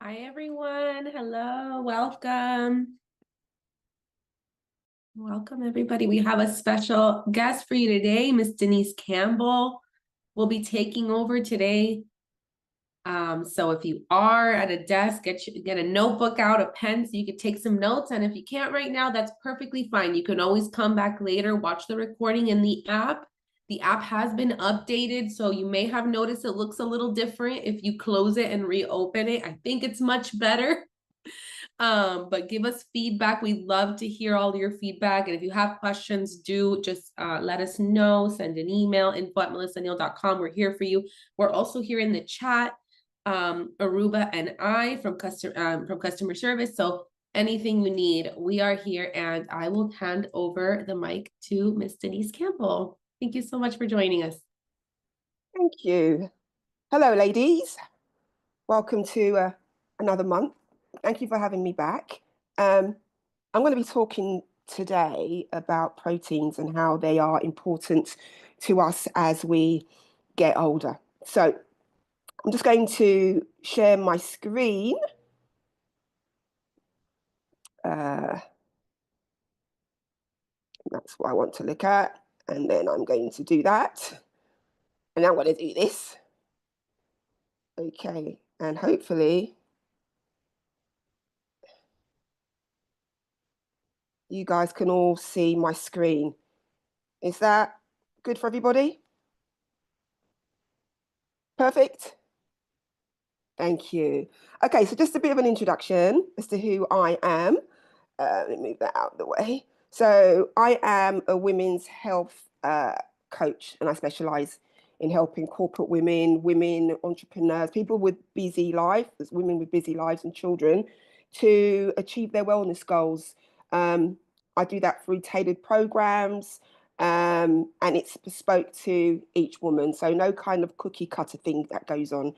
Hi, everyone. Hello, welcome. Welcome, everybody. We have a special guest for you today, Miss Denise Campbell will be taking over today. So if you are at a desk, get a notebook out, a pen, so you can take some notes. And if you can't right now, that's perfectly fine. You can always come back later, watch the recording in the app. The app has been updated, so you may have noticed it looks a little different if you close it and reopen it. I think it's much better. But give us feedback. We love to hear all your feedback. And if you have questions, do just let us know. Send an email, info@melissaneal.com. We're here for you. We're also here in the chat, Aruba and I from customer service. So anything you need, we are here. And I will hand over the mic to Miss Denise Campbell. Thank you so much for joining us. Thank you. Hello, ladies. Welcome to another month. Thank you for having me back. I'm going to be talking today about proteins and how they are important to us as we get older. So I'm just going to share my screen. That's what I want to look at. And then I'm going to do that. And I'm going to do this. Okay. And hopefully you guys can all see my screen. Is that good for everybody? Perfect. Thank you. Okay, so just a bit of an introduction as to who I am. Let me move that out of the way. So I am a women's health coach, and I specialize in helping corporate women, entrepreneurs, people with busy lives, women with busy lives and children to achieve their wellness goals. I do that through tailored programs, and it's bespoke to each woman. So no kind of cookie cutter thing that goes on.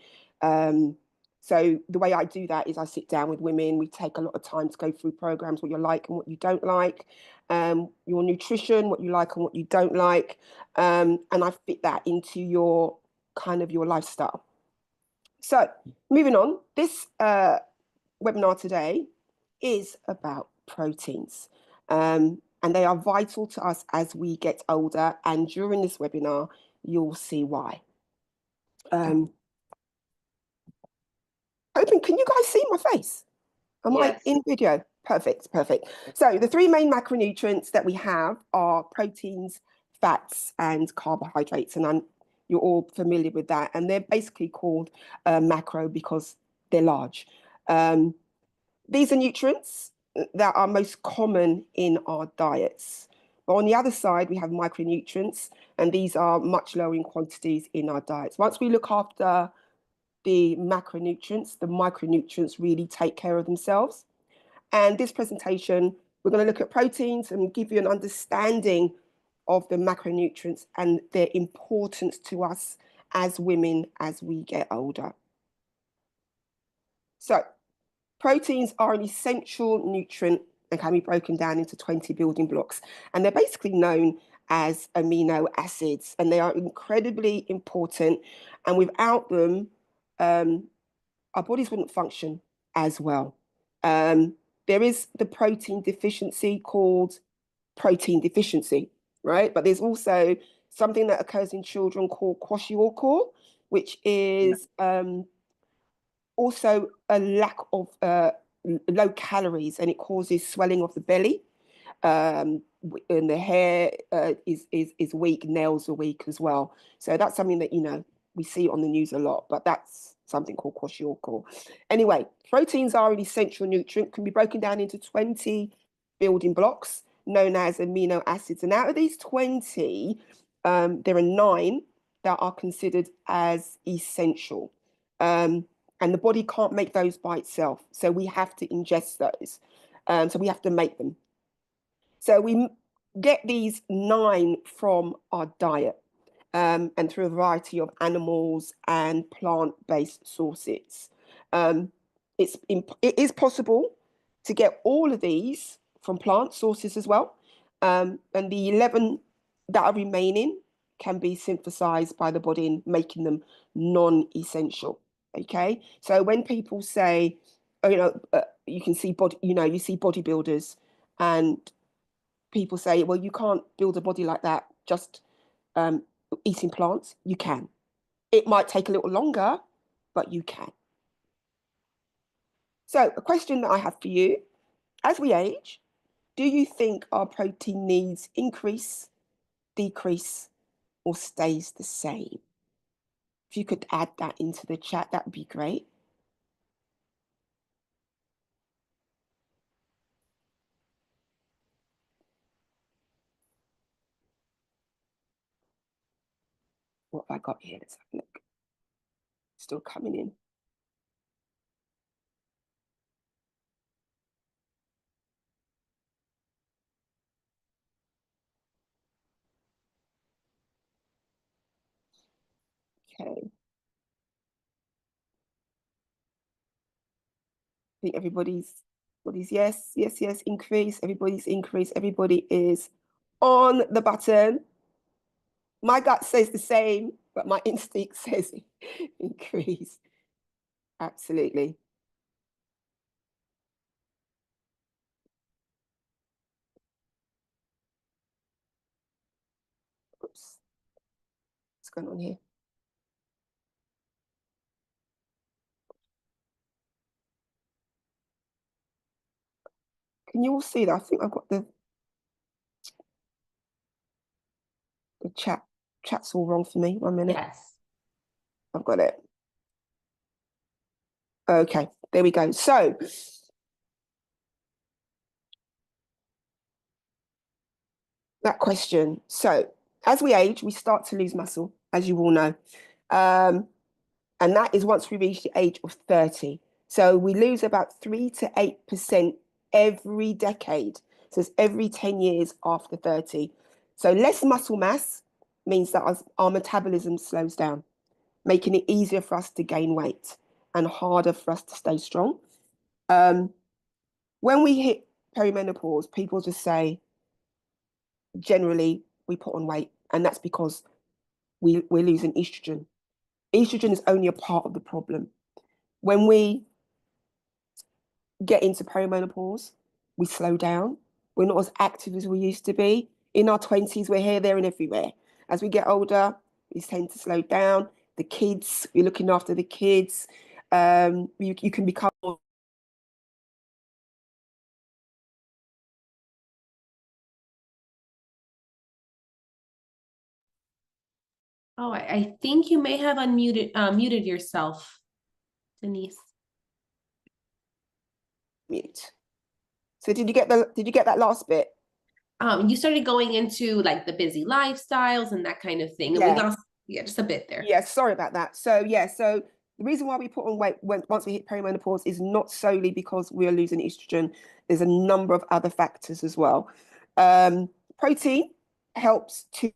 So the way I do that is I sit down with women. We take a lot of time to go through programs, what you like and what you don't like, your nutrition, what you like and what you don't like. And I fit that into your lifestyle. So moving on, this webinar today is about proteins. And they are vital to us as we get older. And during this webinar, you'll see why. Can you guys see my face? Am I in video? Perfect. So the three main macronutrients that we have are proteins, fats, and carbohydrates. And you're all familiar with that. And they're basically called macro because they're large. These are nutrients that are most common in our diets. But on the other side, we have micronutrients, and these are much lower in quantities in our diets. Once we look after the macronutrients, the micronutrients really take care of themselves. And this presentation, we're going to look at proteins and give you an understanding of the macronutrients and their importance to us as women as we get older. So proteins are an essential nutrient and can be broken down into 20 building blocks. And they're basically known as amino acids, and they are incredibly important. And without them, our bodies wouldn't function as well. There is the protein deficiency called protein deficiency, right? But there's also something that occurs in children called kwashiorkor, which is also a lack of low calories, and it causes swelling of the belly. And the hair is weak, nails are weak as well. So that's something that, we see on the news a lot, but that's something called kwashiorkor. Anyway, proteins are an essential nutrient, can be broken down into 20 building blocks known as amino acids. And out of these 20, there are 9 that are considered as essential. And the body can't make those by itself. So we have to ingest those. So we have to make them. So we get these 9 from our diet. And through a variety of animals and plant-based sources. It is possible to get all of these from plant sources as well. And the 11 that are remaining can be synthesized by the body in making them non-essential. Okay, so when people say you can see you see bodybuilders, and people say, well, you can't build a body like that just eating plants. You can. It might take a little longer, but you can. So a question that I have for you, as we age, do you think our protein needs increase, decrease, or stays the same? If you could add that into the chat, that would be great. What have I got here? Let's have a look. Still coming in. Okay. I think everybody's yes, yes, yes, increase. Everybody's increase. Everybody is on the button. My gut says the same, but my instinct says increase. Absolutely. Oops. What's going on here? Can you all see that? I think I've got the chat's all wrong for me. 1 minute. Yes. I've got it. Okay, there we go. So that question. So as we age, we start to lose muscle, as you all know. And that is once we reach the age of 30. So we lose about 3 to 8% every decade. So it's every 10 years after 30. So less muscle mass means that our metabolism slows down, making it easier for us to gain weight and harder for us to stay strong. When we hit perimenopause, people just say, generally, we put on weight. And that's because we're losing estrogen. Estrogen is only a part of the problem. When we get into perimenopause, we slow down. We're not as active as we used to be. In our 20s, we're here, there, and everywhere. As we get older, we tend to slow down. The kids, we're looking after the kids. You can become more. Oh, I think you may have muted yourself, Denise. Mute. So did you get that last bit? You started going into like the busy lifestyles and that kind of thing. And we Yeah. lost, just a bit there. Yeah, sorry about that. So the reason why we put on weight once we hit perimenopause is not solely because we are losing estrogen. There's a number of other factors as well. Protein helps to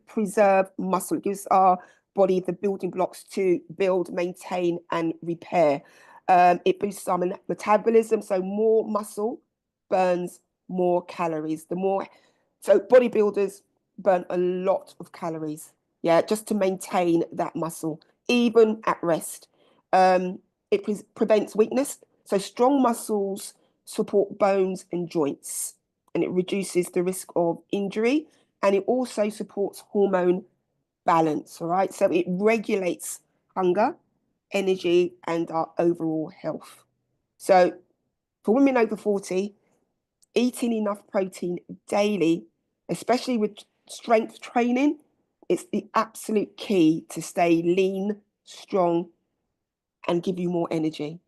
preserve muscle. It gives our body the building blocks to build, maintain, and repair. It boosts our metabolism, so more muscle burns more calories. So bodybuilders burn a lot of calories, yeah, just to maintain that muscle, even at rest. It prevents weakness. So strong muscles support bones and joints, and it reduces the risk of injury, and it also supports hormone balance, all right? So it regulates hunger, energy, and our overall health. So for women over 40, eating enough protein daily, especially with strength training, it's the absolute key to stay lean, strong, and give you more energy.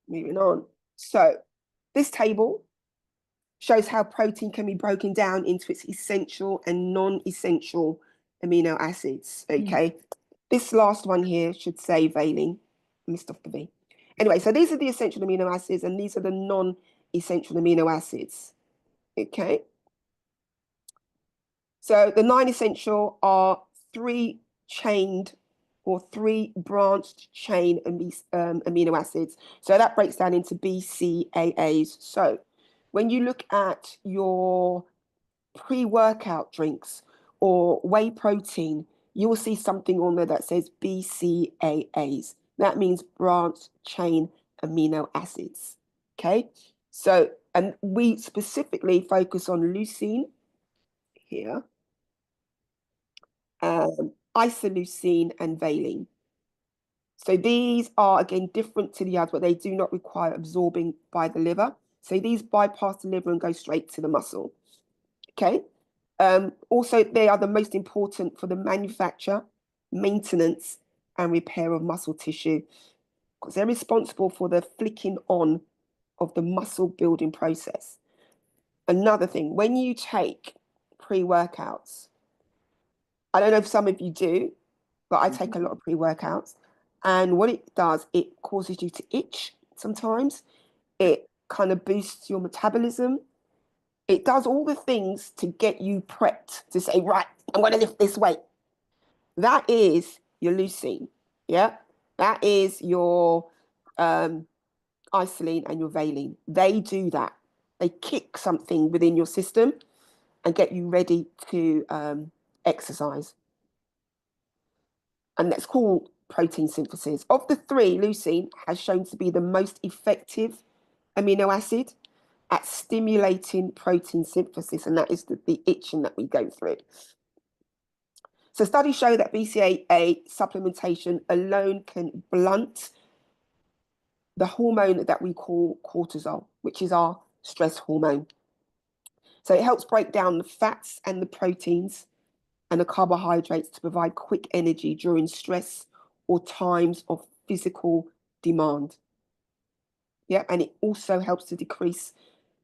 Moving on. So this table shows how protein can be broken down into its essential and non-essential amino acids, okay? This last one here should say valine. Missed off the V. Anyway, so these are the essential amino acids and these are the non-essential amino acids, okay? So the 9 essential are 3 chained or 3 branched chain amino acids. So that breaks down into BCAAs. So when you look at your pre-workout drinks or whey protein, you will see something on there that says BCAAs. That means branch chain amino acids. Okay, so, and we specifically focus on leucine here, isoleucine and valine. So these are, again, different to the others, but they do not require absorbing by the liver. So these bypass the liver and go straight to the muscle. Okay. Also, they are the most important for the manufacture, maintenance, and repair of muscle tissue, because they're responsible for the flicking on of the muscle building process. Another thing, when you take pre-workouts, I don't know if some of you do, but I take a lot of pre-workouts. And what it does, it causes you to itch sometimes. It kind of boosts your metabolism. It does all the things to get you prepped to say, right, I'm going to lift this weight. That is your leucine. Yeah. That is your isoleucine and your valine. They do that. They kick something within your system and get you ready to exercise. And that's called protein synthesis. Of the three, leucine has shown to be the most effective amino acid at stimulating protein synthesis, and that is the itching that we go through. So studies show that BCAA supplementation alone can blunt the hormone that we call cortisol, which is our stress hormone. So it helps break down the fats and the proteins and the carbohydrates to provide quick energy during stress or times of physical demand. Yeah, and it also helps to decrease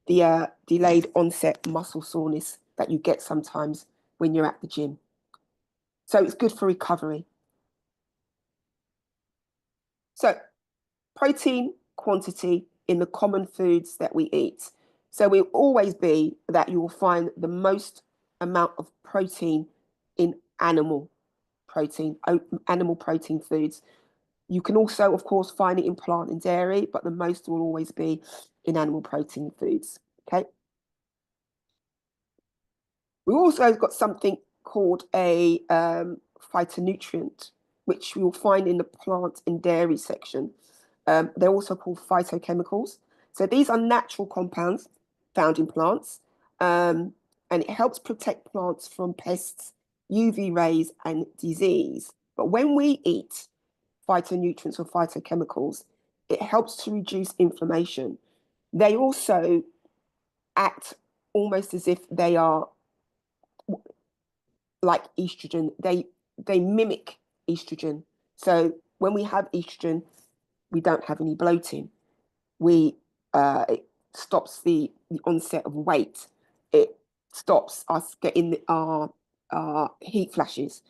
the delayed onset muscle soreness that you get sometimes when you're at the gym. So it's good for recovery. So protein quantity in the common foods that we eat. So it will always be that you will find the most amount of protein in animal protein foods. You can also, of course, find it in plant and dairy, but the most will always be in animal protein foods. Okay. We also got something called a phytonutrient, which we will find in the plant and dairy section. They're also called phytochemicals. So these are natural compounds found in plants, and it helps protect plants from pests, UV rays, and disease. But when we eat phytonutrients or phytochemicals, it helps to reduce inflammation. They also act almost as if they are like estrogen. They mimic estrogen. So when we have estrogen, we don't have any bloating. It stops the onset of weight. It stops us getting our heat flashes.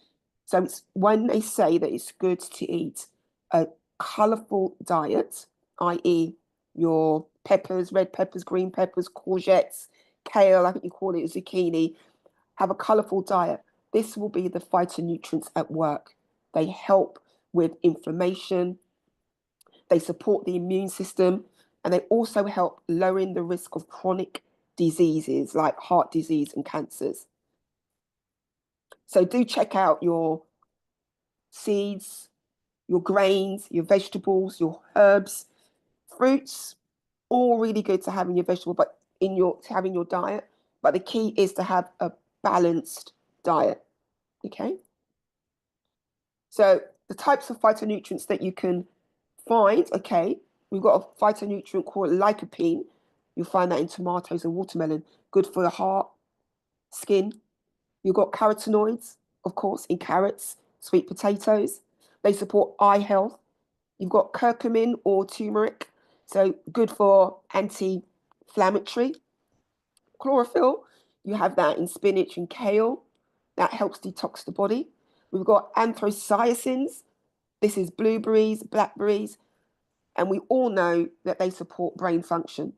So it's when they say that it's good to eat a colourful diet, i.e., your peppers, red peppers, green peppers, courgettes, kale, I think you call it zucchini, have a colourful diet. This will be the phytonutrients at work. They help with inflammation, they support the immune system, and they also help lowering the risk of chronic diseases like heart disease and cancers. So do check out your seeds, your grains, your vegetables, your herbs, fruits, all really good to have in your vegetable, but having your diet. But the key is to have a balanced diet. Okay. So the types of phytonutrients that you can find, okay, we've got a phytonutrient called lycopene. You'll find that in tomatoes and watermelon, good for the heart, skin. You've got carotenoids, of course, in carrots, sweet potatoes. They support eye health. You've got curcumin or turmeric, so good for anti-inflammatory. Chlorophyll, you have that in spinach and kale. That helps detox the body. We've got anthocyanins. This is blueberries, blackberries, and we all know that they support brain function.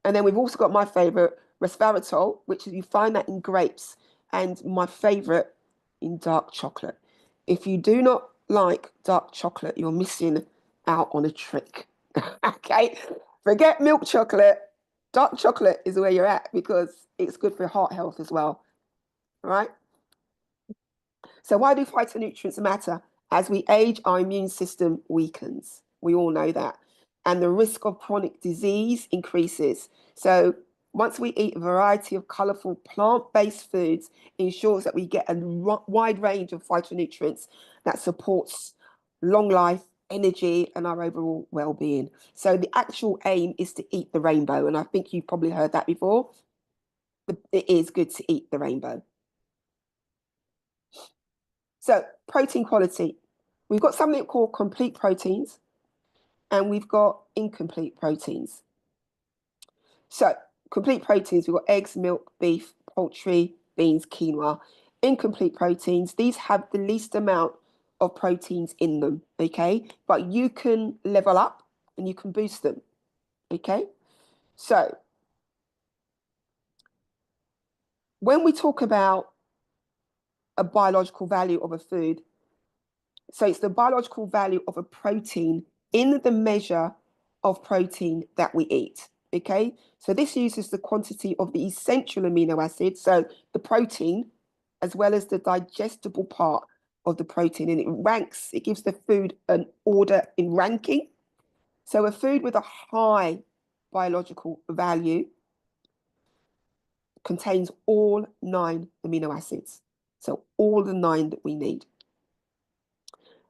And then we've also got my favorite, resveratrol, which you find that in grapes, and my favorite in dark chocolate. If you do not like dark chocolate, you're missing out on a trick. Okay, forget milk chocolate. Dark chocolate is where you're at because it's good for heart health as well. All right. So why do phytonutrients matter? As we age, our immune system weakens. We all know that. And the risk of chronic disease increases. So once we eat a variety of colourful plant-based foods, ensures that we get a wide range of phytonutrients that supports long life, energy, and our overall well-being. So the actual aim is to eat the rainbow. And I think you've probably heard that before. It is good to eat the rainbow. So protein quality. We've got something called complete proteins and we've got incomplete proteins. So complete proteins, we've got eggs, milk, beef, poultry, beans, quinoa. Incomplete proteins, these have the least amount of proteins in them, okay? But you can level up and you can boost them, okay? So when we talk about a biological value of a food, so it's the biological value of a protein in the measure of protein that we eat, okay? So this uses the quantity of the essential amino acids, so the protein, as well as the digestible part of the protein, and it gives the food an order in ranking. So a food with a high biological value contains all 9 amino acids, so all the 9 that we need.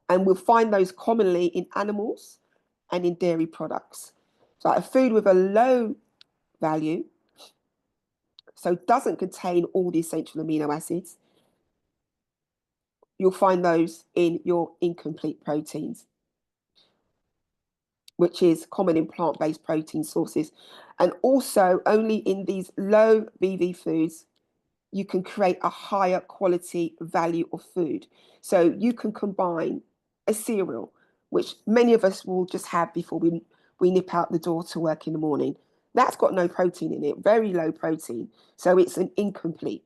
And we'll find those commonly in animals and in dairy products. So a food with a low value, so doesn't contain all the essential amino acids, you'll find those in your incomplete proteins, which is common in plant-based protein sources. And also only in these low BV foods, you can create a higher quality value of food. So you can combine a cereal, which many of us will just have before we nip out the door to work in the morning. That's got no protein in it, very low protein. So it's an incomplete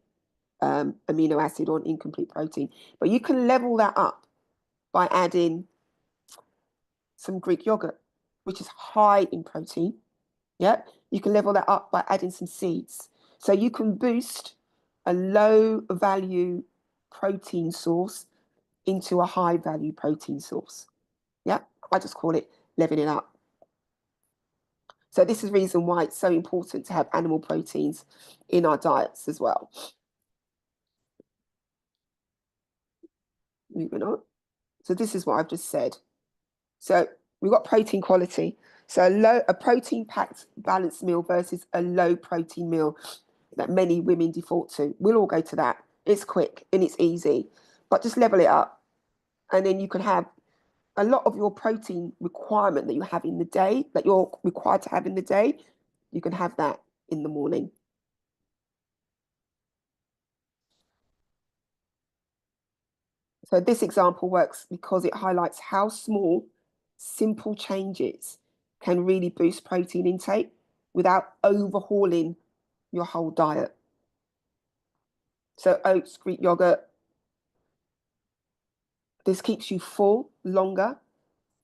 amino acid or an incomplete protein. But you can level that up by adding some Greek yogurt, which is high in protein. Yep. You can level that up by adding some seeds. So you can boost a low value protein source into a high value protein source. Yeah, I just call it leveling up. So this is the reason why it's so important to have animal proteins in our diets as well. Moving on. So this is what I've just said. So we've got protein quality. So a protein-packed balanced meal versus a low protein meal that many women default to. We'll all go to that. It's quick and it's easy, but just level it up. And then you can have a lot of your protein requirement that you have in the day, that you're required to have in the day, you can have that in the morning. So this example works because it highlights how small, simple changes can really boost protein intake without overhauling your whole diet. So oats, Greek yogurt, this keeps you full longer,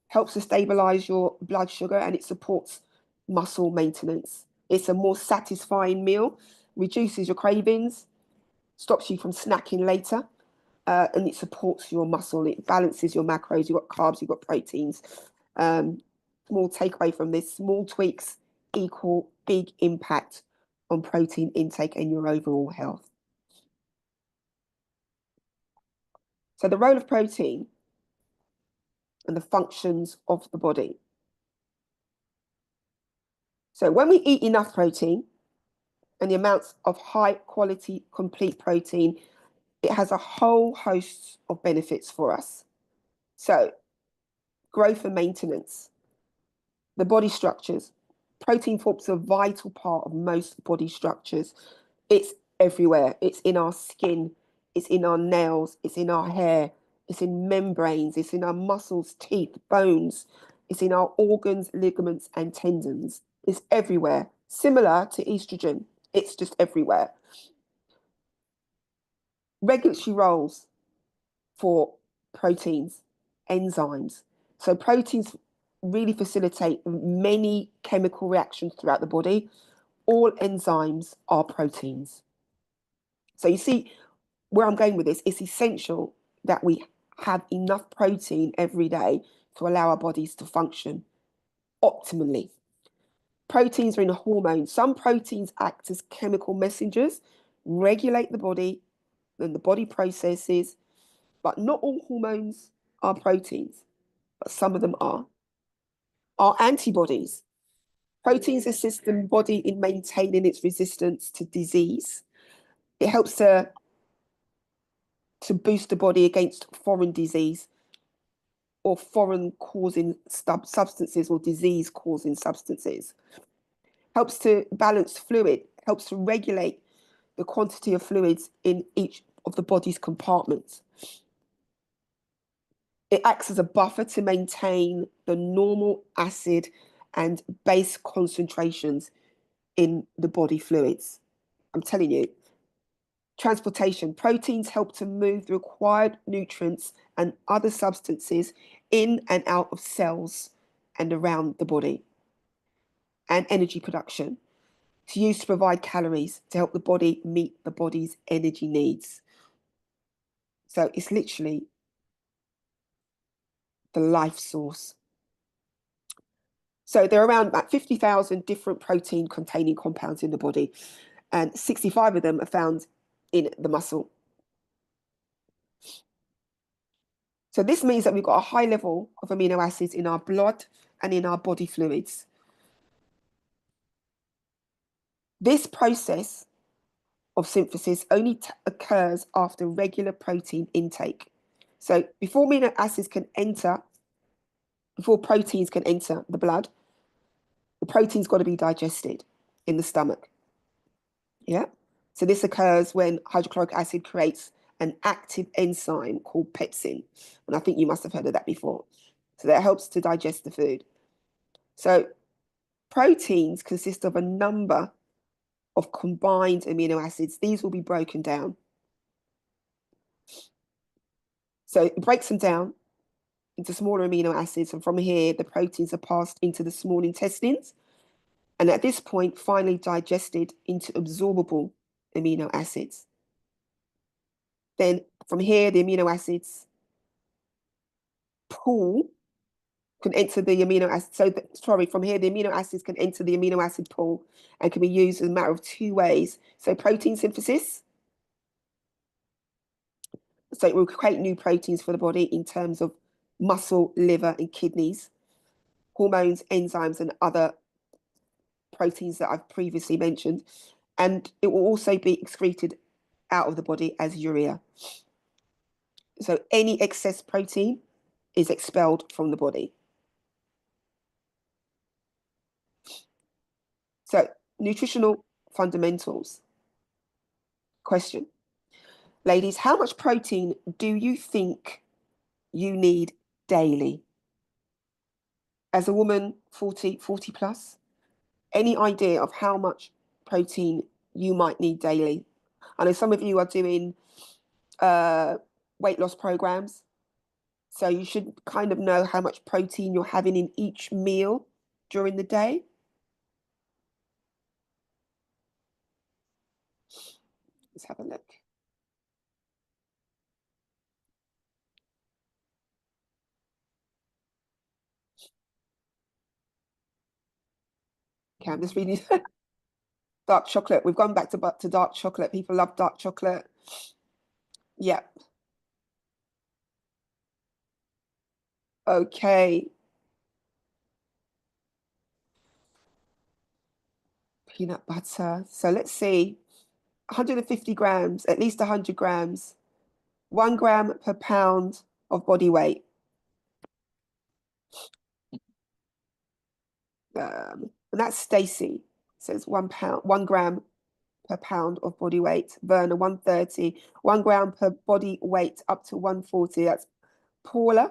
helps to stabilize your blood sugar, and it supports muscle maintenance. It's a more satisfying meal, reduces your cravings, stops you from snacking later, and it supports your muscle. It balances your macros. You've got carbs, you've got proteins. Small takeaway from this, small tweaks equal big impact on protein intake and your overall health. So the role of protein and the functions of the body. So when we eat enough protein and the amounts of high quality complete protein, it has a whole host of benefits for us. So growth and maintenance, the body structures. Protein forms a vital part of most body structures. It's everywhere. It's in our skin, it's in our nails, it's in our hair, it's in membranes, it's in our muscles, teeth, bones, it's in our organs, ligaments, and tendons. It's everywhere. Similar to estrogen, it's just everywhere. Regulatory roles for proteins, enzymes. So proteins really facilitate many chemical reactions throughout the body. All enzymes are proteins. So you see where I'm going with this. It's essential that we have enough protein every day to allow our bodies to function optimally. Proteins are in hormones. Some proteins act as chemical messengers, regulate the body, and the body processes, but not all hormones are proteins, but some of them are antibodies. Proteins assist the body in maintaining its resistance to disease. It helps to boost the body against foreign disease or foreign causing substances or disease causing substances. Helps to balance fluid, helps to regulate the quantity of fluids in each of the body's compartments. It acts as a buffer to maintain the normal acid and base concentrations in the body fluids. I'm telling you, transportation. Proteins help to move the required nutrients and other substances in and out of cells and around the body. And energy production, to use to provide calories to help the body meet the body's energy needs. So it's literally the life source. So there are around about 50,000 different protein containing compounds in the body, and 65 of them are found in the muscle. So this means that we've got a high level of amino acids in our blood and in our body fluids. This process of synthesis only occurs after regular protein intake. So before amino acids can enter, before proteins can enter the blood, the protein's got to be digested in the stomach. Yeah. So this occurs when hydrochloric acid creates an active enzyme called pepsin. And I think you must have heard of that before. So that helps to digest the food. So proteins consist of a number of combined amino acids. These will be broken down. So it breaks them down into smaller amino acids. And from here, the proteins are passed into the small intestines. And at this point, finally digested into absorbable amino acids. Then from here, the amino acids pool can enter the amino acid. So from here, the amino acids can enter the amino acid pool and can be used in a matter of two ways. So protein synthesis. So it will create new proteins for the body in terms of muscle, liver, and kidneys, hormones, enzymes, and other proteins that I've previously mentioned. And it will also be excreted out of the body as urea. So any excess protein is expelled from the body. So nutritional fundamentals. Question. Ladies, how much protein do you think you need daily? As a woman, 40 plus, any idea of how much protein you might need daily? I know some of you are doing weight loss programs, so you should kind of know how much protein you're having in each meal during the day. Let's have a look. Okay, I'm just reading. Dark chocolate. We've gone back to dark chocolate. People love dark chocolate. Yeah. Okay. Peanut butter. So let's see. 150 grams, at least 100 grams, 1 gram per pound of body weight. And that's Stacy. Says 1 pound, 1 gram per pound of body weight. Verna, 130, 1 gram per body weight up to 140. That's Paula.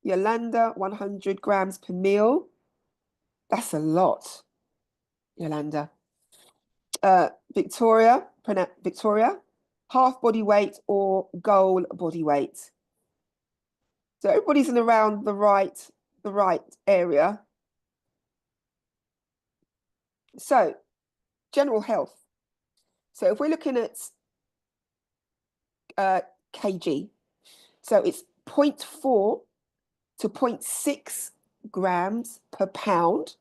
Yolanda, 100 grams per meal. That's a lot, Yolanda. Victoria, half body weight or goal body weight. So everybody's in around the right area. So general health. So if we're looking at kg, So it's 0.4 to 0.6 grams per pound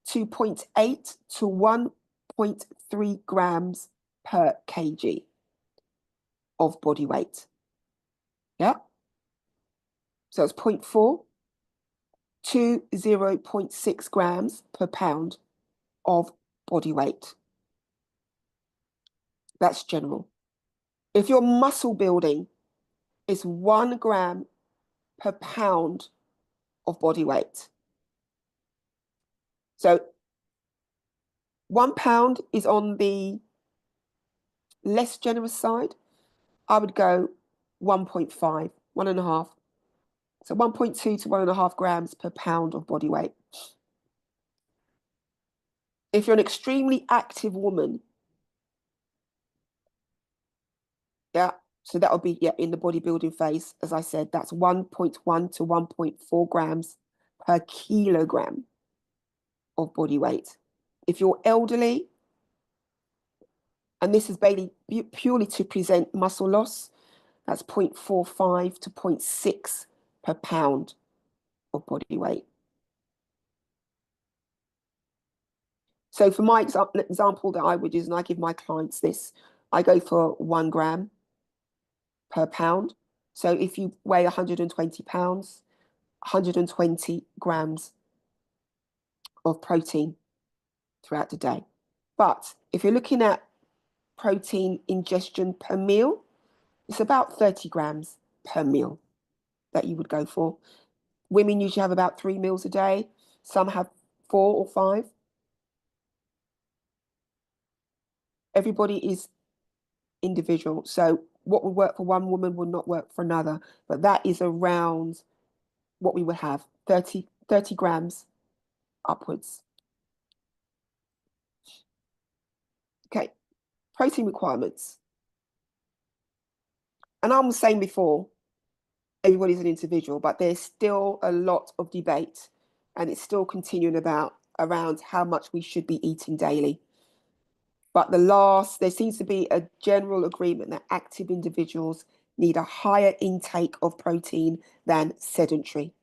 to 0.8 to 1.3 grams per kg of body weight. Yeah. So it's 0.4 to 0.6 grams per pound of body weight. That's general. If you're muscle building, it's 1 gram per pound of body weight. So 1 pound is on the less generous side. I would go 1.5, 1.5. So 1.2 to 1.5 grams per pound of body weight. If you're an extremely active woman, yeah, so that would be, yeah, in the bodybuilding phase, as I said, that's 1.1 to 1.4 grams per kilogram of body weight. If you're elderly, and this is purely to present muscle loss, that's 0.45 to 0.6 per pound of body weight. So for my example that I would use, and I give my clients this, I go for 1 gram per pound. So if you weigh 120 pounds, 120 grams of protein throughout the day. But if you're looking at protein ingestion per meal, it's about 30 grams per meal that you would go for. Women usually have about 3 meals a day. Some have 4 or 5. Everybody is individual. So what would work for one woman would not work for another. But that is around what we would have, 30 grams upwards. Okay, protein requirements. And I was saying before, everybody's an individual, but there's still a lot of debate, and it's still continuing around how much we should be eating daily. But there seems to be a general agreement that active individuals need a higher intake of protein than sedentary.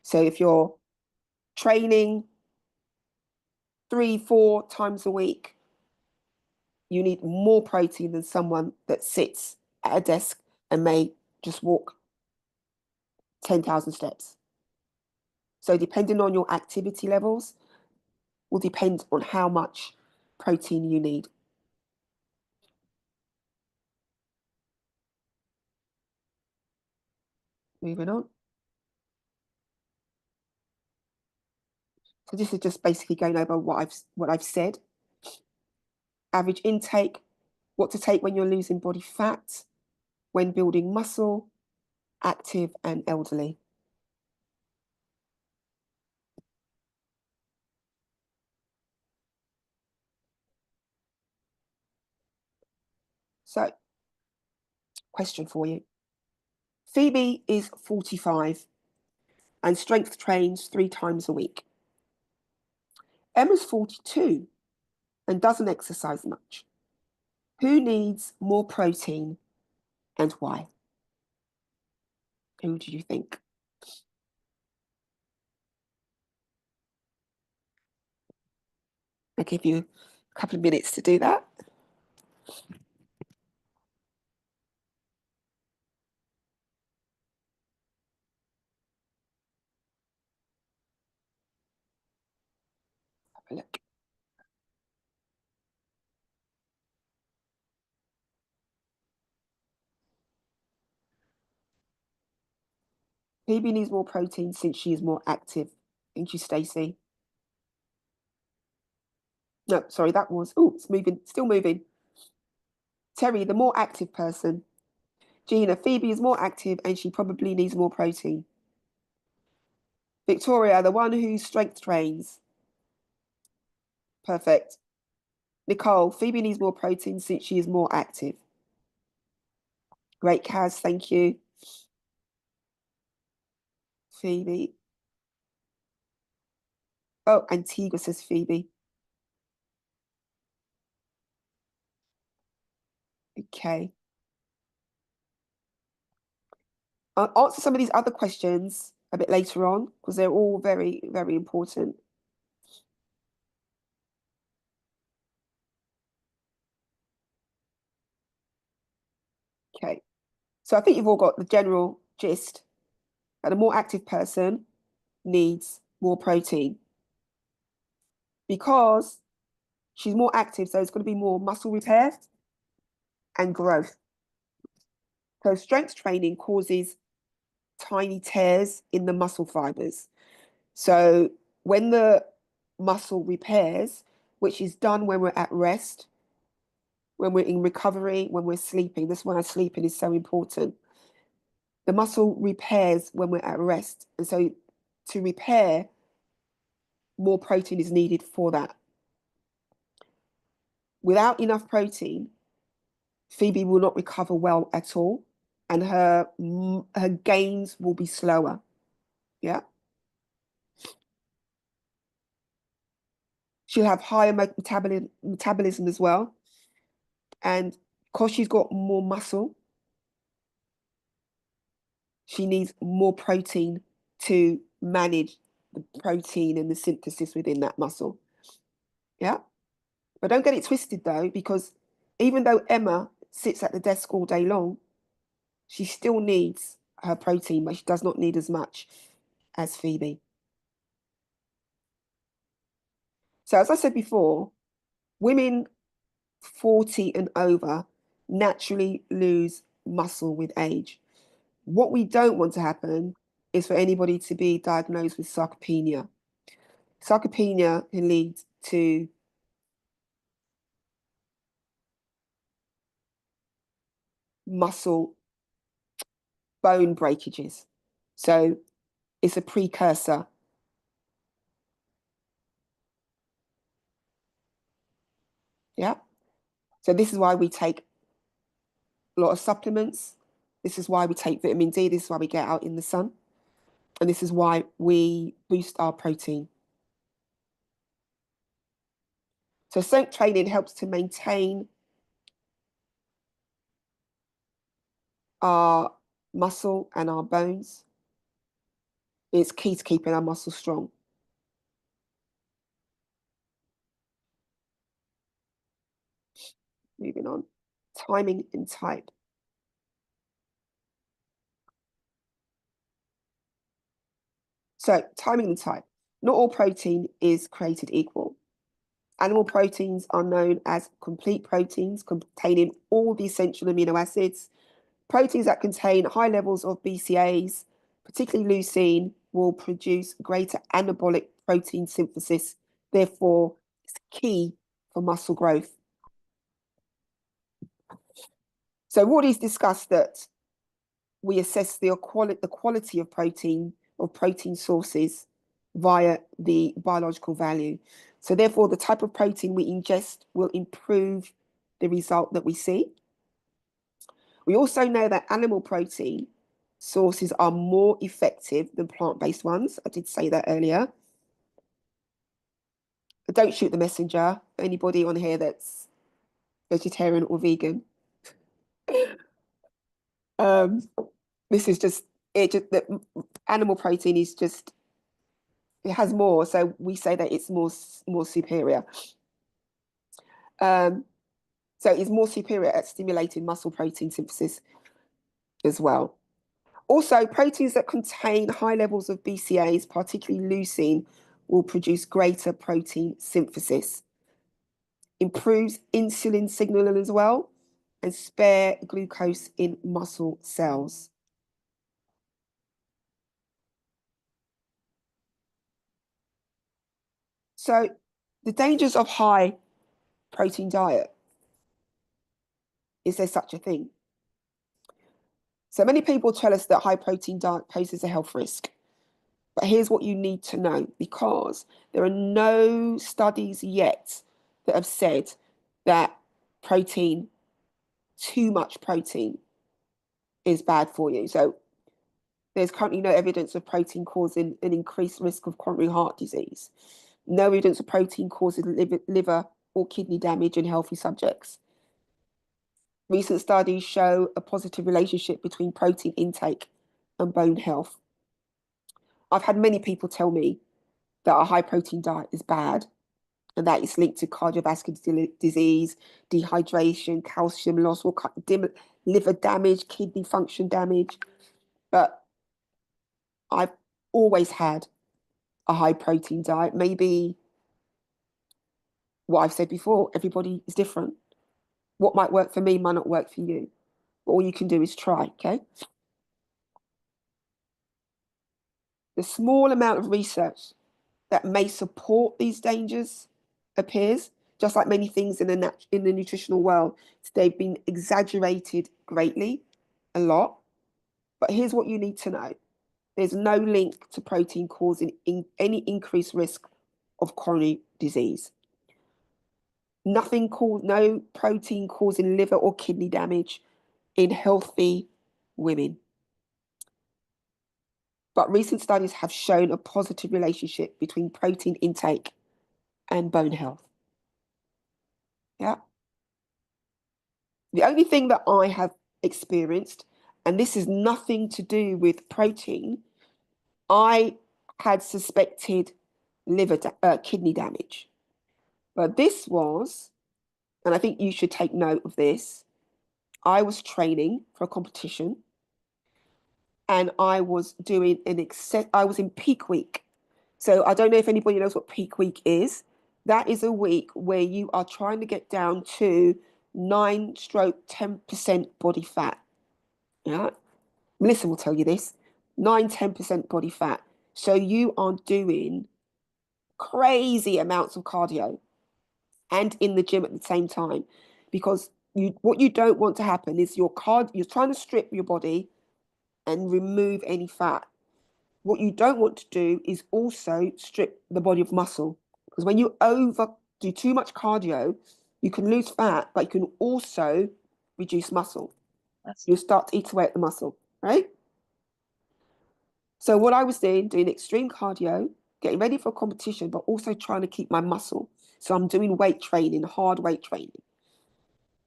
So if you're training 3-4 times a week, you need more protein than someone that sits at a desk and may just walk 10,000 steps. So depending on your activity levels will depend on how much protein you need. Moving on. So this is just basically going over what I've said. Average intake, what to take when you're losing body fat, when building muscle, active and elderly. So, question for you. Phoebe is 45 and strength trains 3 times a week. Emma's 42 and doesn't exercise much. Who needs more protein and why? Who do you think? I'll give you a couple of minutes to do that. Have a look. Phoebe needs more protein since she is more active. Thank you, Stacey. No, sorry, that was, oh, it's moving, still moving. Terry, the more active person. Gina, Phoebe is more active and she probably needs more protein. Victoria, the one who strength trains. Perfect. Nicole, Phoebe needs more protein since she is more active. Great, Kaz, thank you. Phoebe. Oh, Antigua says Phoebe. Okay. I'll answer some of these other questions a bit later on because they're all very, very important. Okay, so I think you've all got the general gist that a more active person needs more protein because she's more active, so it's going to be more muscle repair and growth. So strength training causes tiny tears in the muscle fibers. So when the muscle repairs, which is done when we're at rest, when we're in recovery, when we're sleeping, that's why sleeping is so important. The muscle repairs when we're at rest. And so to repair, more protein is needed for that. Without enough protein, Phoebe will not recover well at all, and her gains will be slower. Yeah. She'll have higher metabolism as well. And because she's got more muscle, she needs more protein to manage the protein and the synthesis within that muscle. Yeah. But don't get it twisted though, because even though Emma sits at the desk all day long, she still needs her protein, but she does not need as much as Phoebe. So as I said before, women 40 and over naturally lose muscle with age. What we don't want to happen is for anybody to be diagnosed with sarcopenia. Sarcopenia can lead to muscle bone breakages. So it's a precursor. Yeah. So this is why we take a lot of supplements. This is why we take vitamin D. This is why we get out in the sun. And this is why we boost our protein. So strength training helps to maintain our muscle and our bones. It's key to keeping our muscles strong. Moving on. Timing and type. So timing and type. Not all protein is created equal. Animal proteins are known as complete proteins containing all the essential amino acids. Proteins that contain high levels of BCAAs, particularly leucine, will produce greater anabolic protein synthesis. Therefore, it's key for muscle growth. So Wardy's discussed that we assess the quality of protein sources via the biological value. So therefore, the type of protein we ingest will improve the result that we see. We also know that animal protein sources are more effective than plant-based ones. I did say that earlier. But don't shoot the messenger. Anybody on here that's vegetarian or vegan. This is just it. Just that animal protein is just it has more, so we say that it's more superior. So it's more superior at stimulating muscle protein synthesis as well. Also, proteins that contain high levels of BCAAs, particularly leucine, will produce greater protein synthesis. Improves insulin signaling as well, and spare glucose in muscle cells. So the dangers of high protein diet, is there such a thing? So many people tell us that high protein diet poses a health risk. But here's what you need to know, because there are no studies yet that have said that too much protein is bad for you. So there's currently no evidence of protein causing an increased risk of coronary heart disease. No evidence of protein causes liver or kidney damage in healthy subjects. Recent studies show a positive relationship between protein intake and bone health. I've had many people tell me that a high protein diet is bad and that it's linked to cardiovascular disease, dehydration, calcium loss, liver damage, kidney function damage. But I've always had a high protein diet. Maybe what I've said before, everybody is different. What might work for me might not work for you. But all you can do is try, okay? The small amount of research that may support these dangers appears, just like many things in the nutritional world, they've been exaggerated greatly, a lot. But here's what you need to know. There's no link to protein causing any increased risk of coronary disease. No protein causing liver or kidney damage in healthy women. But recent studies have shown a positive relationship between protein intake and bone health. Yeah. The only thing that I have experienced, and this is nothing to do with protein, I had suspected kidney damage. But this was, and I think you should take note of this, I was training for a competition and I was doing I was in peak week. So I don't know if anybody knows what peak week is. That is a week where you are trying to get down to 9-10% body fat. Yeah. Melissa will tell you this. 9-10% body fat. So you are doing crazy amounts of cardio and in the gym at the same time. Because what you don't want to happen is you're trying to strip your body and remove any fat. What you don't want to do is also strip the body of muscle. Because when you do too much cardio, you can lose fat, but you can also reduce muscle. You'll start to eat away at the muscle, right? So what I was doing extreme cardio, getting ready for a competition, but also trying to keep my muscle. So I'm doing weight training, hard weight training.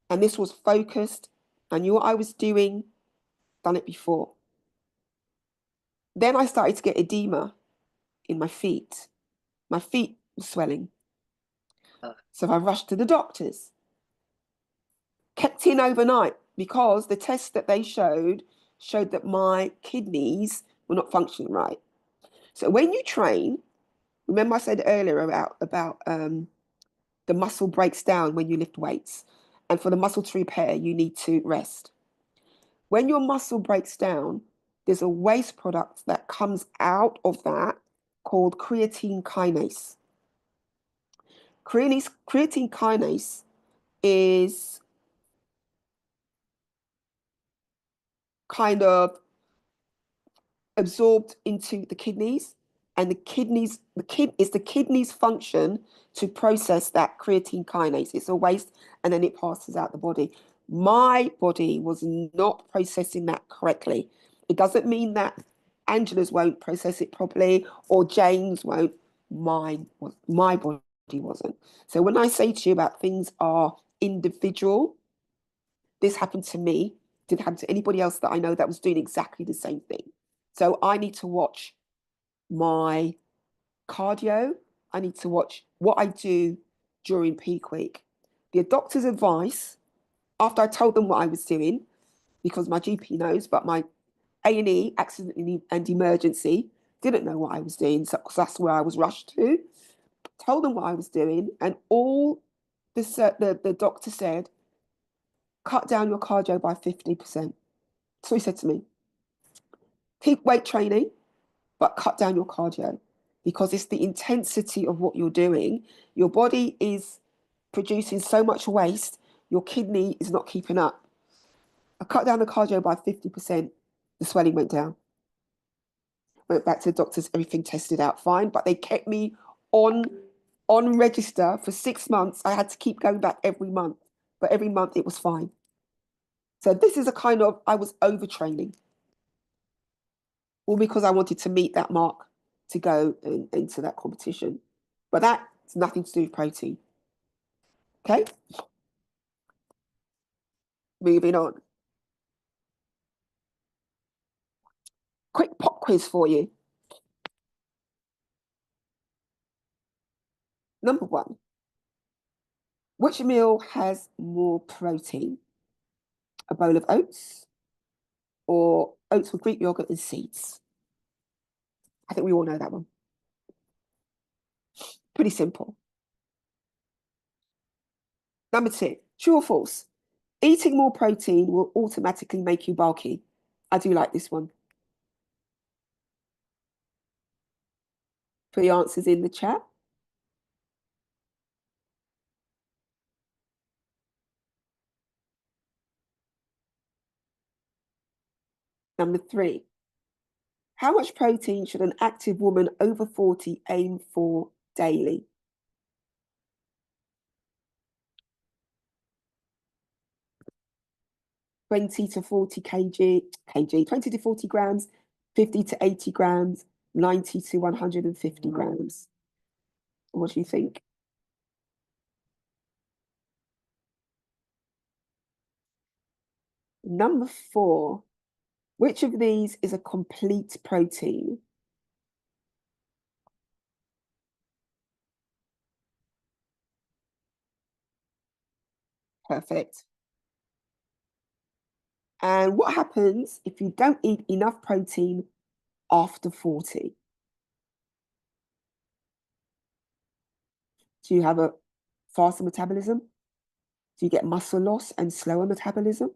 And this was focused. I knew what I was doing, done it before. Then I started to get edema in my feet. My feet were swelling. So I rushed to the doctors. Kept in overnight because the tests that they showed that my kidneys were not functioning right. So when you train, remember I said earlier about the muscle breaks down when you lift weights. And for the muscle to repair, you need to rest. When your muscle breaks down, there's a waste product that comes out of that called creatine kinase. Creatine kinase is kind of absorbed into the kidneys, and the kidneys function to process that creatine kinase. It's a waste, and then it passes out the body. My body was not processing that correctly. It doesn't mean that Angela's won't process it properly or James won't. My body wasn't. So when I say to you about things are individual, this happened to me. Didn't happen to anybody else that I know that was doing exactly the same thing. So I need to watch my cardio. I need to watch what I do during peak week. The doctor's advice, after I told them what I was doing, because my GP knows, but my A&E, accident and emergency, didn't know what I was doing, so that's where I was rushed to. Told them what I was doing, and all the doctor said, cut down your cardio by 50%. So he said to me, keep weight training, but cut down your cardio because it's the intensity of what you're doing. Your body is producing so much waste, your kidney is not keeping up. I cut down the cardio by 50%, the swelling went down. Went back to the doctors, everything tested out fine, but they kept me on register for 6 months. I had to keep going back every month, but every month it was fine. So this is I was overtraining. All because I wanted to meet that mark to go into that competition. But that's nothing to do with protein. Okay? Moving on. quick pop quiz for you. Number one, which meal has more protein? A bowl of oats or oats with Greek yogurt and seeds? I think we all know that one. Pretty simple. Number two, true or false? Eating more protein will automatically make you bulky. I do like this one. Put the answers in the chat. Number three, how much protein should an active woman over 40 aim for daily? Twenty to 40 20 to 40 grams, 50 to 80 grams, 90 to 150 grams. What do you think? Number four, which of these is a complete protein? Perfect. And what happens if you don't eat enough protein after 40? Do you have a faster metabolism? Do you get muscle loss and slower metabolism?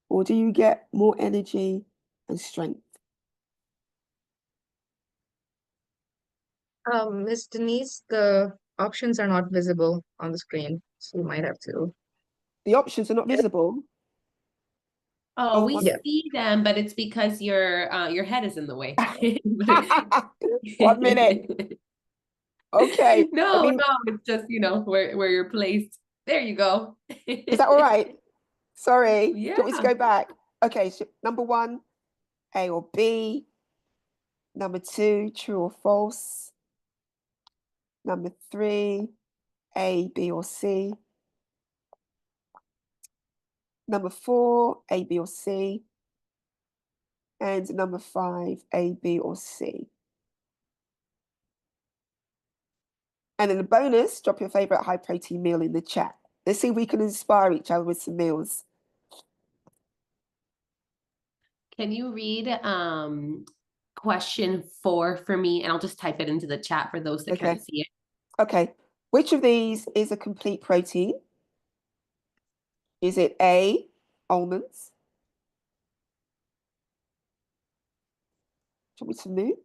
Or do you get more energy and strength? Miss Denise, the options are not visible on the screen, so you might have to. The options are not visible. Oh, we Yeah. see them, but it's because your head is in the way. 1 minute. Okay. No, I mean, no, it's just, where you're placed. There you go. is that all right? Sorry. Do you want me to Yeah. go back? Okay, so number one, A or B. Number two, true or false. Number three, A, B, or C. Number four, A, B, or C. And number five, A, B, or C. And then the bonus, drop your favorite high protein meal in the chat. Let's see if we can inspire each other with some meals. Can you read question 4 for me? And I'll just type it into the chat for those that can't see it. Okay. Which of these is a complete protein? Is it A, almonds? Do you want me to move?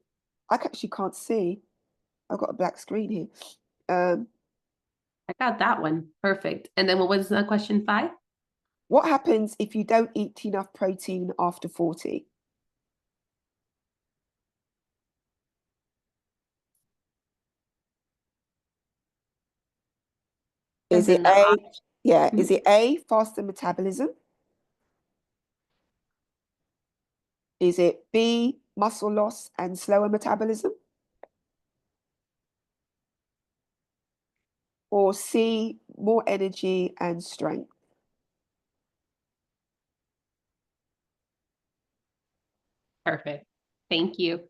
I actually can't see. I've got a black screen here. I got that one. Perfect. And then what was question 5? What happens if you don't eat enough protein after 40? Is it A? Yeah. Is it A, faster metabolism? Is it B, muscle loss and slower metabolism? Or C, more energy and strength? Perfect. Thank you.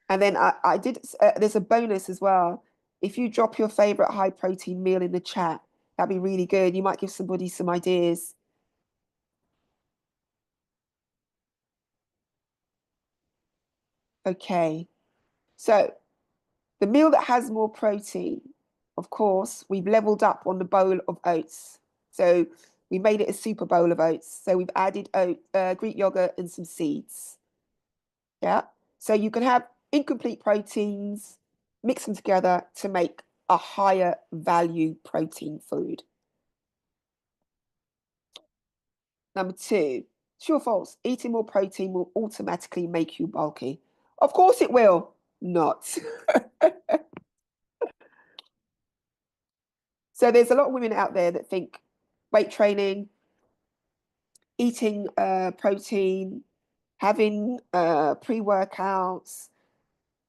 And then I did, there's a bonus as well. If you drop your favorite high protein meal in the chat, that'd be really good. You might give somebody some ideas. Okay. So the meal that has more protein, of course, we've leveled up on the bowl of oats. So we made it a super bowl of oats. So we've added Greek yogurt and some seeds. Yeah. So you can have incomplete proteins, mix them together to make a higher value protein food. Number two, true or false, eating more protein will automatically make you bulky. Of course it will. Not. So there's a lot of women out there that think weight training, eating protein, having pre-workouts,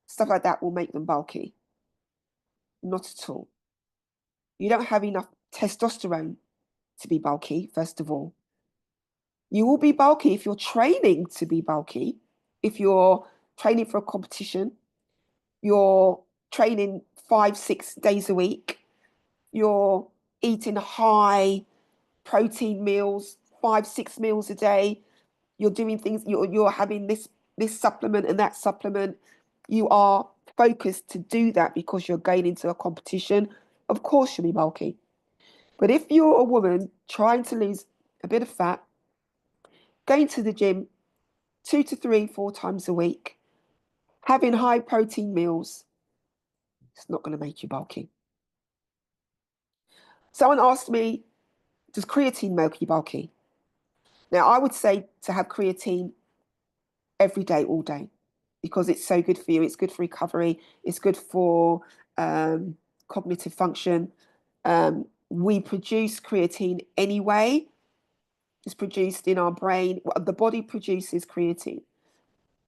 stuff like that will make them bulky. Not at all. You don't have enough testosterone to be bulky, first of all. You will be bulky if you're training to be bulky, if you're training for a competition, you're training 5-6 days a week, you're eating high protein meals, 5-6 meals a day, you're doing things, you're having this supplement and that supplement, you are focused to do that because you're going into a competition, of course you'll be bulky. But if you're a woman trying to lose a bit of fat, going to the gym 2 to 3, 4 times a week, having high protein meals, it's not going to make you bulky. Someone asked me, does creatine make you bulky? Now, I would say to have creatine every day, all day, because it's so good for you. It's good for recovery. It's good for cognitive function. We produce creatine anyway. It's produced in our brain. The body produces creatine.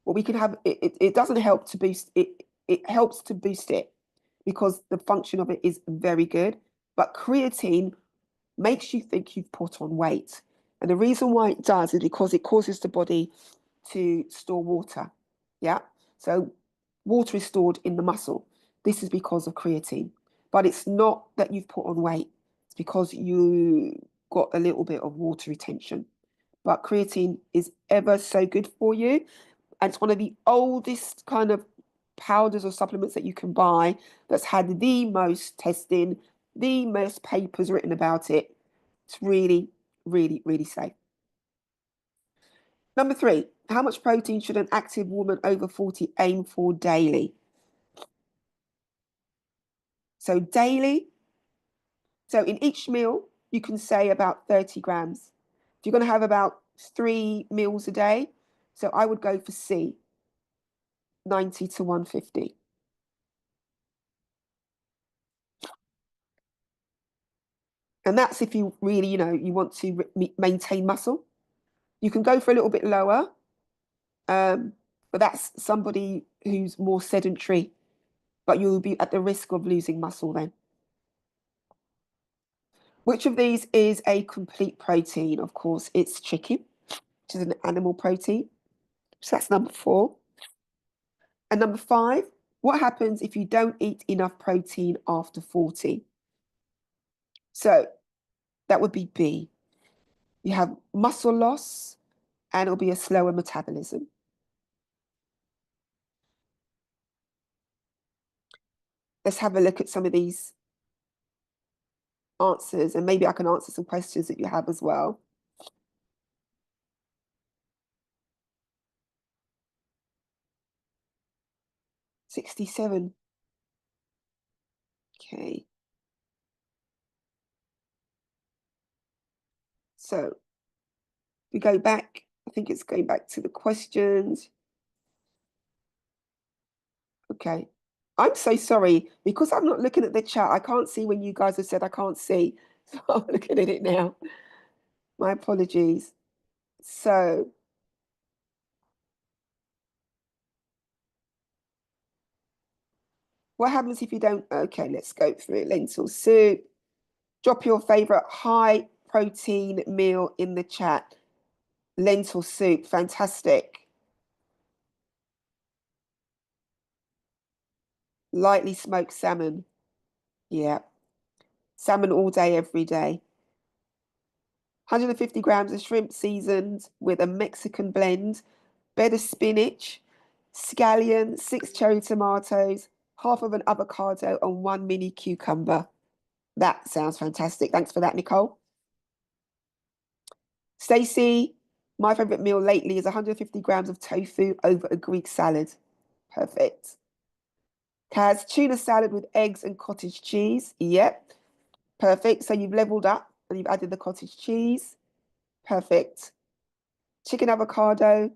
Well, we can have it doesn't help to boost it. It helps to boost it because the function of it is very good. But creatine makes you think you've put on weight. And the reason why it does is because it causes the body to store water. Yeah. So water is stored in the muscle. This is because of creatine. But it's not that you've put on weight. It's because you got a little bit of water retention. But creatine is ever so good for you. And it's one of the oldest kind of powders or supplements that you can buy that's had the most testing, the most papers written about it. It's really, really, really safe. Number 3, how much protein should an active woman over 40 aim for daily? So daily, so in each meal, you can say about 30 grams. If you're going to have about 3 meals a day, so I would go for C, 90 to 150. And that's if you really, you want to maintain muscle. You can go for a little bit lower, but that's somebody who's more sedentary, but you'll be at the risk of losing muscle then. Which of these is a complete protein? Of course, it's chicken, which is an animal protein. So that's number 4. And number 5, what happens if you don't eat enough protein after 40? So that would be B. You have muscle loss and it'll be a slower metabolism. Let's have a look at some of these answers and maybe I can answer some questions that you have as well. $67. Okay. So we go back, I think it's going back to the questions. Okay. I'm so sorry because I'm not looking at the chat. I can't see when you guys have said I can't see. So I'm looking at it now. My apologies. So what happens if you don't? Okay, let's go through it. Lentil soup. Drop your favorite high protein meal in the chat. Lentil soup, fantastic. Lightly smoked salmon. Yeah. Salmon all day, every day. 150 grams of shrimp seasoned with a Mexican blend, bed of spinach, scallion, 6 cherry tomatoes, half of an avocado, and 1 mini cucumber. That sounds fantastic. Thanks for that, Nicole. Stacey, my favorite meal lately is 150 grams of tofu over a Greek salad. Perfect. Kaz, tuna salad with eggs and cottage cheese. Yep. Perfect. So you've leveled up and you've added the cottage cheese. Perfect. Chicken avocado,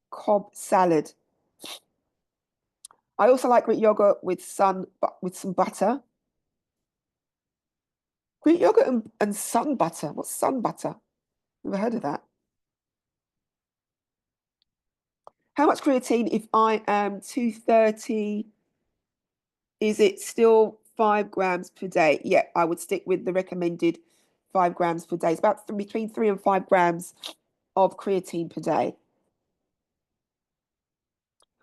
Cobb salad. I also like Greek yogurt with some butter. Greek yogurt and sun butter. What's sun butter? Never heard of that. How much creatine if I am 230? Is it still 5 grams per day? Yeah, I would stick with the recommended 5 grams per day. It's about between 3 and 5 grams of creatine per day.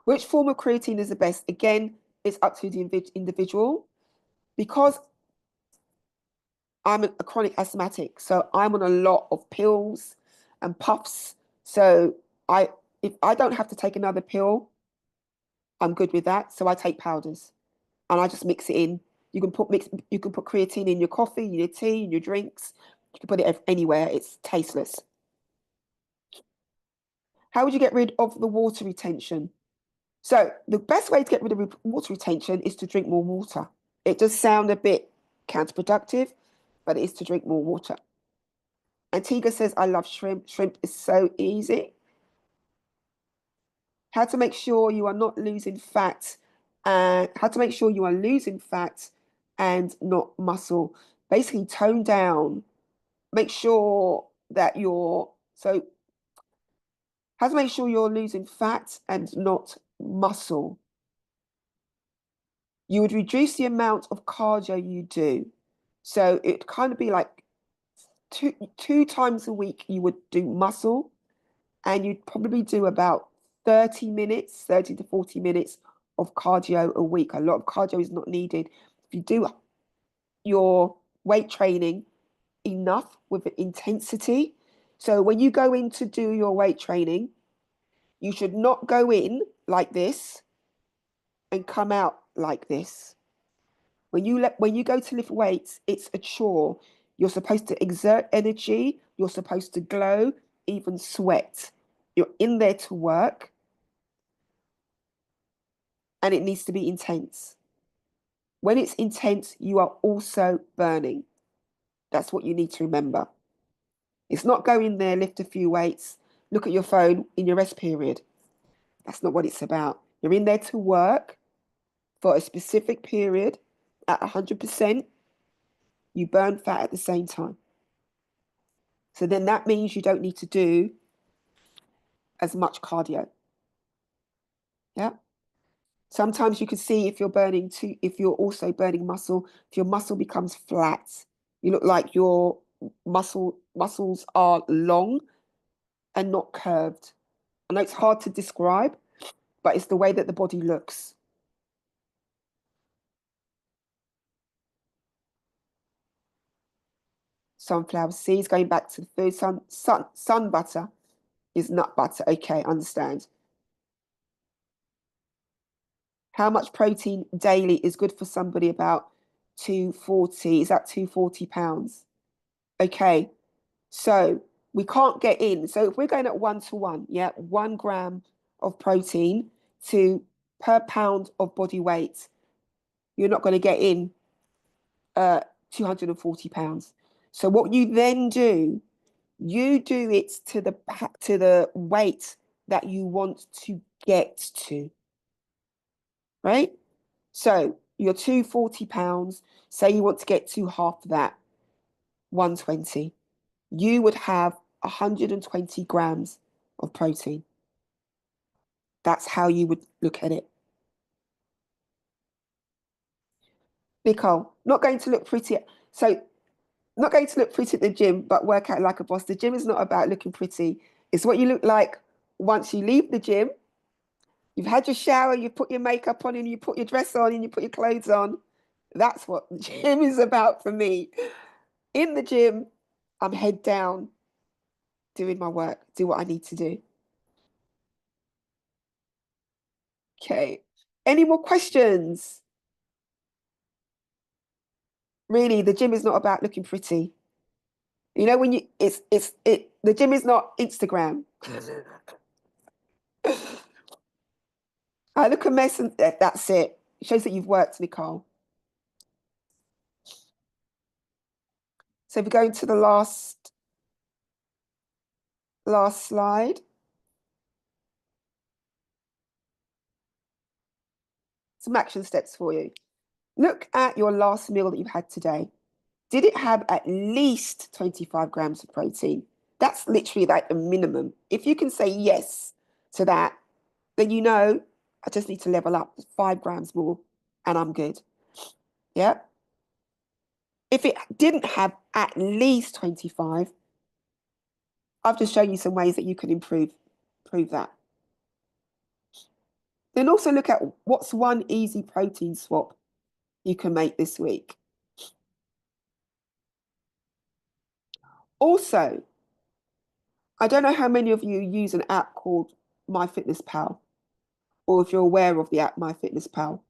Which form of creatine is the best? Again, it's up to the individual. Because I'm a chronic asthmatic, so I'm on a lot of pills and puffs. So if I don't have to take another pill, I'm good with that. So I take powders and I just mix it in. You can put creatine in your coffee, in your tea, in your drinks. You can put it anywhere. It's tasteless. How would you get rid of the water retention? So the best way to get rid of water retention is to drink more water. It does sound a bit counterproductive, but it is to drink more water. Antigua says, I love shrimp. Shrimp is so easy. How to make sure you are not losing fat, and how to make sure you are losing fat and not muscle. Basically, tone down. Make sure that how to make sure you're losing fat and not muscle. You would reduce the amount of cardio you do. So it'd kind of be like two times a week you would do muscle, and you'd probably do about 30 minutes, 30 to 40 minutes of cardio a week. A lot of cardio is not needed. If you do your weight training enough with intensity, so when you go in to do your weight training, you should not go in like this and come out like this. When you go to lift weights, it's a chore. You're supposed to exert energy. You're supposed to glow, even sweat. You're in there to work, and it needs to be intense. When it's intense, you are also burning. That's what you need to remember. It's not go in there, lift a few weights, look at your phone in your rest period. That's not what it's about. You're in there to work for a specific period at 100%. You burn fat at the same time. So then that means you don't need to do as much cardio. Yeah. Sometimes you can see if if you're also burning muscle, if your muscle becomes flat, you look like your muscles are long and not curved. I know it's hard to describe, but it's the way that the body looks. Sunflower seeds, going back to the food, sun butter is nut butter. Okay, understand. How much protein daily is good for somebody about 240? Is that 240 pounds? Okay, so we can't get in. So if we're going at 1 to 1, yeah, 1 gram of protein to per pound of body weight, you're not going to get in 240 pounds. So what you then do, you do it to the weight that you want to get to, right? So you're 240 pounds, say you want to get to half that, 120. You would have 120 grams of protein. That's how you would look at it. Nicole, not going to look pretty. So not going to look pretty at the gym, but work out like a boss. The gym is not about looking pretty. It's what you look like once you leave the gym. You've had your shower, you put your makeup on, and you put your dress on, and you put your clothes on. That's what the gym is about for me. In the gym, I'm head down, doing my work, do what I need to do. Okay. Any more questions? Really, the gym is not about looking pretty. You know, when you the gym is not Instagram. I look a mess and that's it. It shows that you've worked, Nicole. So if we go into the last slide. Some action steps for you. Look at your last meal that you had today. Did it have at least 25 grams of protein? That's literally like the minimum. If you can say yes to that, then you know I just need to level up 5 grams more and I'm good. Yeah. If it didn't have at least 25, I've just shown you some ways that you can improve that. Then also look at what's one easy protein swap you can make this week. Also, I don't know how many of you use an app called MyFitnessPal, or if you're aware of the app MyFitnessPal.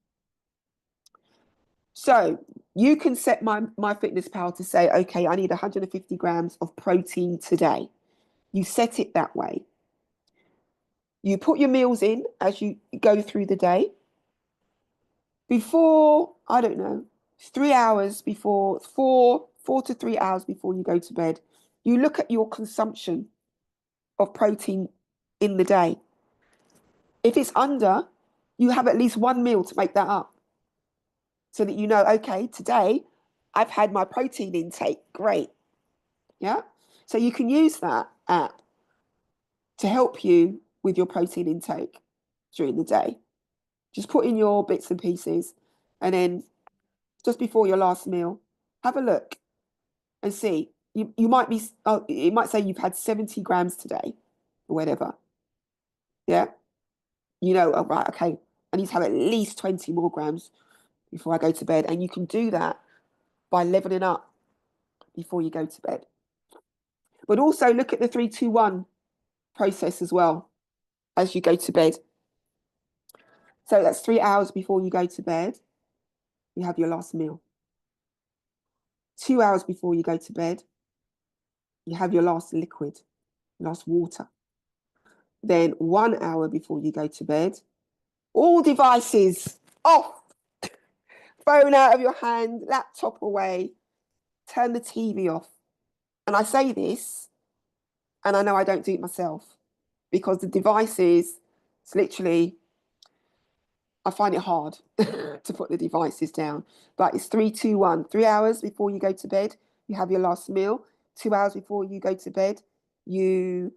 So you can set MyFitnessPal to say, okay, I need 150 grams of protein today. You set it that way. You put your meals in as you go through the day. Before, I don't know, 3 hours before, 4 to 3 hours before you go to bed, you look at your consumption of protein in the day. If it's under, you have at least one meal to make that up. So that you know, okay, today I've had my protein intake. Great. Yeah. So you can use that app to help you with your protein intake during the day. Just put in your bits and pieces, and then just before your last meal, have a look and see. You might be, it might say you've had 70 grams today or whatever. Yeah. You know, oh, right, okay, I need to have at least 20 more grams before I go to bed. And you can do that by leveling up before you go to bed. But also look at the 3-2-1 process as well as you go to bed. So that's 3 hours before you go to bed, you have your last meal. 2 hours before you go to bed, you have your last liquid, last water. Then 1 hour before you go to bed, all devices off, phone out of your hand, laptop away, turn the TV off. And I say this, and I know I don't do it myself, because the devices, it's literally, I find it hard to put the devices down. But it's 3-2-1. 3 hours before you go to bed, you have your last meal. 2 hours before you go to bed, you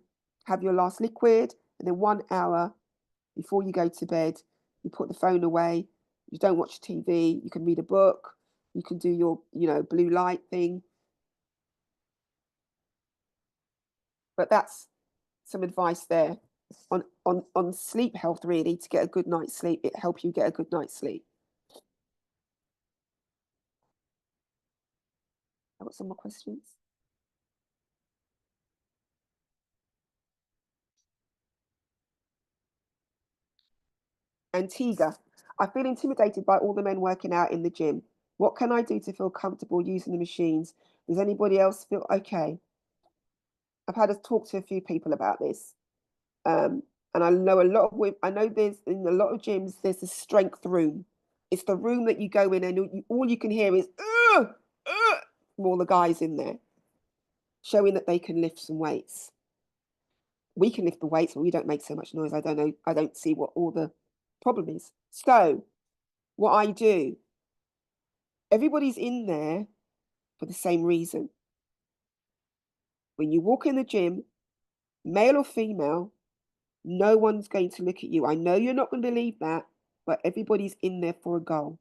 have your last liquid. And then 1 hour before you go to bed, you put the phone away. You don't watch TV. You can read a book. You can do your, blue light thing. But that's some advice there on sleep health, really, to get a good night's sleep. It helps you get a good night's sleep. I've got some more questions. Antigua, I feel intimidated by all the men working out in the gym. What can I do to feel comfortable using the machines? Does anybody else feel okay? I've had to talk to a few people about this. And I know a lot of women, I know there's in a lot of gyms, there's a strength room. It's the room that you go in and all you can hear is, from all the guys in there, showing that they can lift some weights. We can lift the weights, but we don't make so much noise. I don't know. I don't see what all the problem is. So what I do, everybody's in there for the same reason. When you walk in the gym, male or female, no one's going to look at you. I know you're not going to believe that, but everybody's in there for a goal.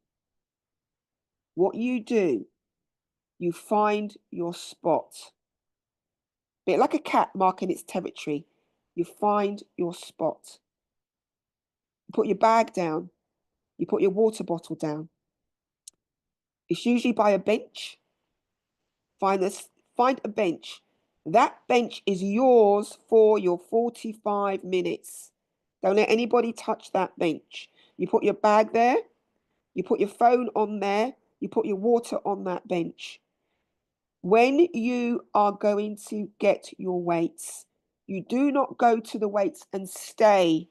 What you do, you find your spot. Bit like a cat marking its territory. You find your spot. You put your bag down. You put your water bottle down. It's usually by a bench. Find a bench. That bench is yours for your 45 minutes. Don't let anybody touch that bench. You put your bag there. You put your phone on there. You put your water on that bench. When you are going to get your weights, you do not go to the weights and stay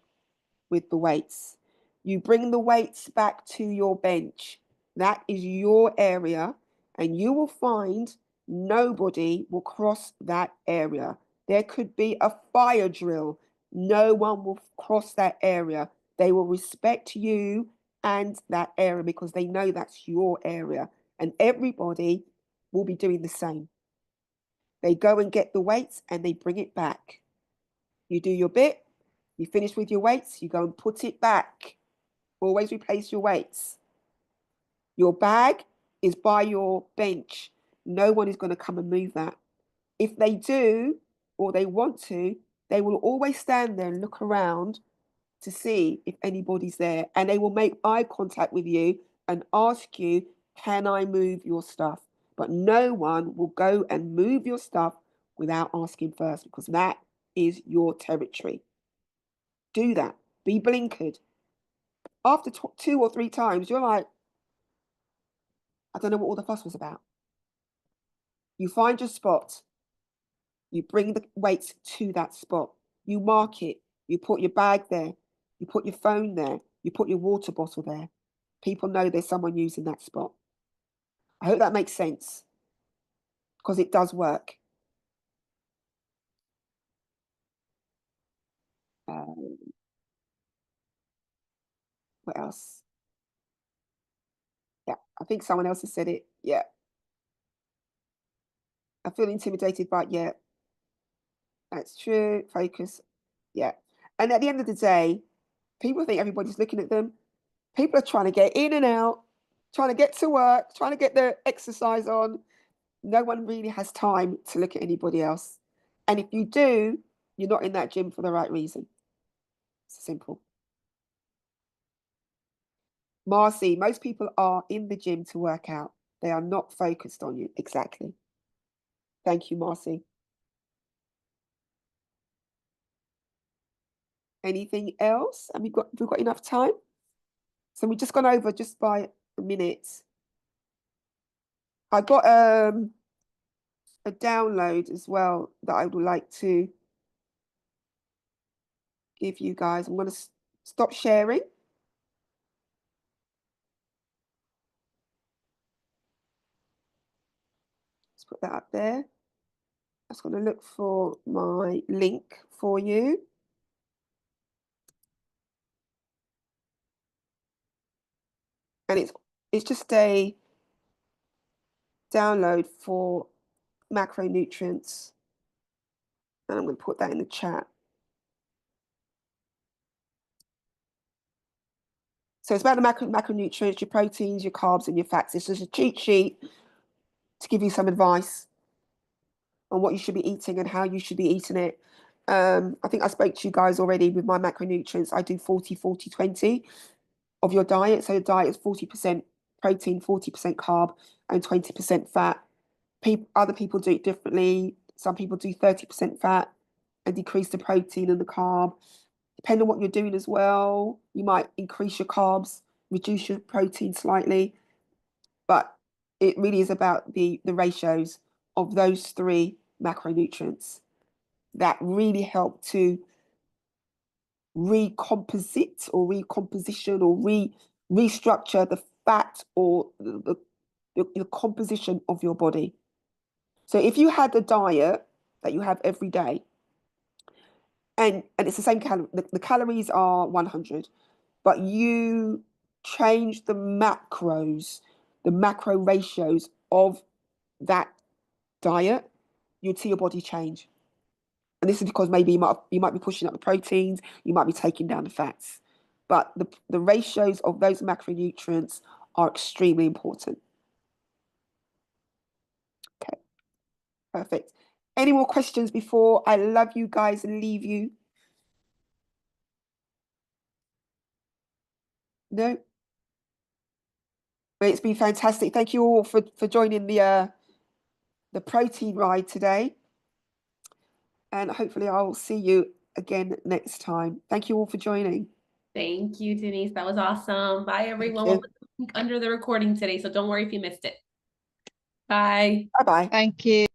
with the weights. You bring the weights back to your bench. That is your area, and you will find nobody will cross that area. There could be a fire drill. No one will cross that area. They will respect you and that area because they know that's your area. And everybody will be doing the same. They go and get the weights and they bring it back. You do your bit, you finish with your weights, you go and put it back. Always replace your weights. Your bag is by your bench. No one is going to come and move that. If they do, or they want to, they will always stand there and look around to see if anybody's there, and they will make eye contact with you and ask you, can I move your stuff? But no one will go and move your stuff without asking first, because that is your territory. Do that. Be blinkered. After 2 or 3 times, you're like, I don't know what all the fuss was about. You find your spot. You bring the weights to that spot. You mark it. You put your bag there. You put your phone there. You put your water bottle there. People know there's someone using that spot. I hope that makes sense, because it does work. What else? Yeah, I think someone else has said it. Yeah. I feel intimidated by, yeah, that's true. Focus. Yeah. And at the end of the day, people think everybody's looking at them. People are trying to get in and out, trying to get to work, trying to get their exercise on. No one really has time to look at anybody else. And if you do, you're not in that gym for the right reason. It's simple. Marcy, most people are in the gym to work out. They are not focused on you. Exactly. Thank you, Marcy. Anything else? And we've got enough time? So we've just gone over just by a minute. I got a download as well that I would like to give you guys. I'm going to stop sharing. Let's put that up there. I'm just going to look for my link for you. And it's just a download for macronutrients. And I'm going to put that in the chat. So it's about the macronutrients, your proteins, your carbs, and your fats. It's just a cheat sheet to give you some advice on what you should be eating and how you should be eating it. I think I spoke to you guys already with my macronutrients. I do 40, 40, 20 of your diet. So your diet is 40% protein, 40% carb, and 20% fat. Other people do it differently. Some people do 30% fat and decrease the protein and the carb. Depending on what you're doing as well, you might increase your carbs, reduce your protein slightly. But it really is about the ratios of those 3 macronutrients that really help to recomposite or recomposition or restructure the fat or the composition of your body. So if you had a diet that you have every day, and it's the same calorie, the calories are 100, but you change the macros, the macro ratios of that diet, you'd see your body change. And this is because maybe you might be pushing up the proteins, you might be taking down the fats. But the ratios of those macronutrients are extremely important. Okay, perfect. Any more questions before I love you guys and leave you? No? But it's been fantastic. Thank you all for joining the protein ride today. And hopefully I'll see you again next time. Thank you all for joining. Thank you, Denise. That was awesome. Bye, everyone. We'll put the link under the recording today, so don't worry if you missed it. Bye. Bye-bye. Thank you.